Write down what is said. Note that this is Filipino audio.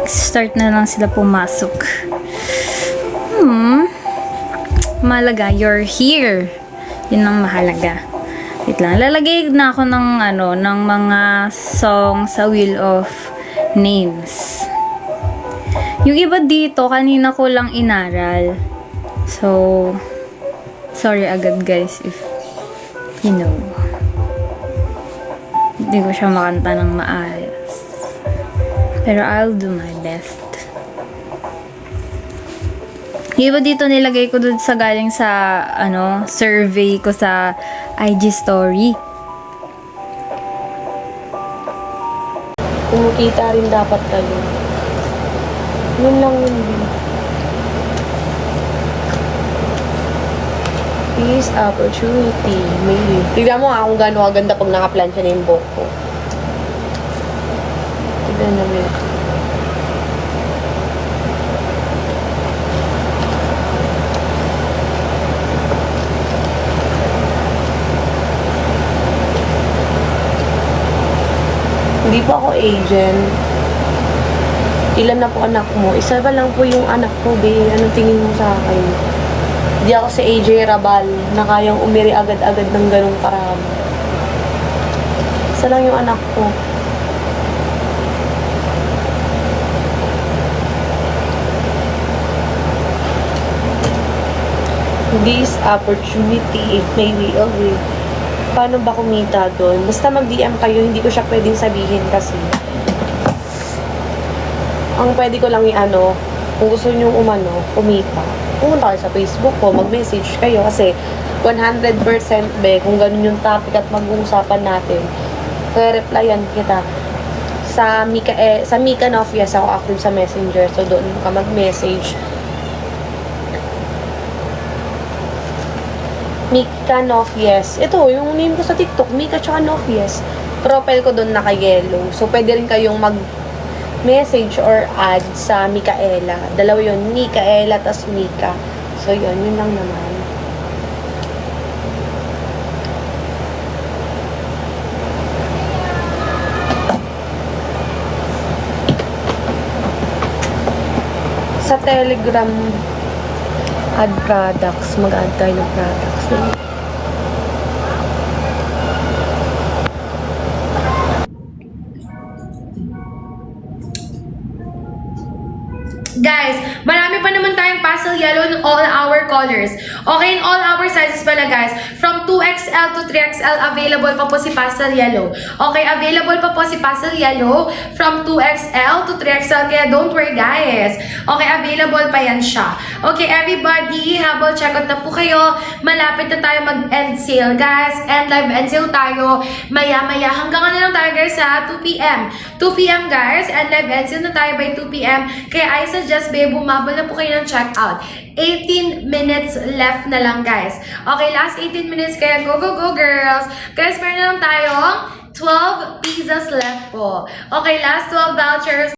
Start na lang sila pumasok. Mahalaga, you're here. Yun ang mahalaga. Wait lang. Lalagay na ako ng, ng mga song sa Wheel of Names. Yung iba dito, kanina ko lang inaral. So, sorry agad guys if, hindi ko siya makanta ng maayos. Pero I'll do my best. Yung iba dito nilagay ko dun sa galing sa, survey ko sa IG story. Kumikita rin dapat kayo. Yun lang yun. Peace, opportunity, maybe. Tignan mo nga kung gano'ng ganda pag nakaplansya na yung buhok ko. Tignan namin. Hindi po ako agent. Ilan na po anak mo? Isa ba lang po yung anak ko, be? Anong tingin mo sa akin? Hindi ako si AJ Rabal na kayang umiri agad-agad ng ganong karami. Isa lang yung anak ko. This opportunity, may way of it. Paano ba kumita doon? Basta mag-DM kayo, hindi ko siya pwedeng sabihin kasi. Ang pwede ko lang kung gusto nyo kumita, pumunta kayo sa Facebook ko, mag-message kayo kasi 100% kung ganun yung topic at mag-uusapan natin, kaya replyan kita. Sa Mika Nofias ako active sa Messenger, so doon ka mag-message. Mika Nofias. Ito, yung name ko sa TikTok, Mika tsaka Nofias. Profile ko doon naka-yellow. So, pwede rin kayong mag-message or add sa Mikaela. Dalawa yun, Mikaela tas Mika. So, yun lang naman. Sa Telegram, add products. Mag-add tayo ng products. Guys, marami pa naman tayong pastel yellow in all our colors. Okay, in all our sizes pala guys. From 2XL to 3XL, available pa po si pastel yellow. Okay, available pa po si pastel yellow from 2XL to 3XL. Kaya don't worry guys. Okay, available pa yan siya. Okay, everybody, habang check out na po kayo. Malapit na tayo mag-end sale guys. And live end sale tayo. Maya-maya. Hanggang lang tayo guys sa 2 p.m. 2 p.m. guys. And live end sale na tayo by 2 p.m. Kaya I suggest babe, bumabol na po kayo ng checkout. 18 minutes left na lang guys. Okay, last 18 minutes kaya go, go, go girls. Guys, meron na lang tayong 12 pieces left po. Okay, last 12 vouchers.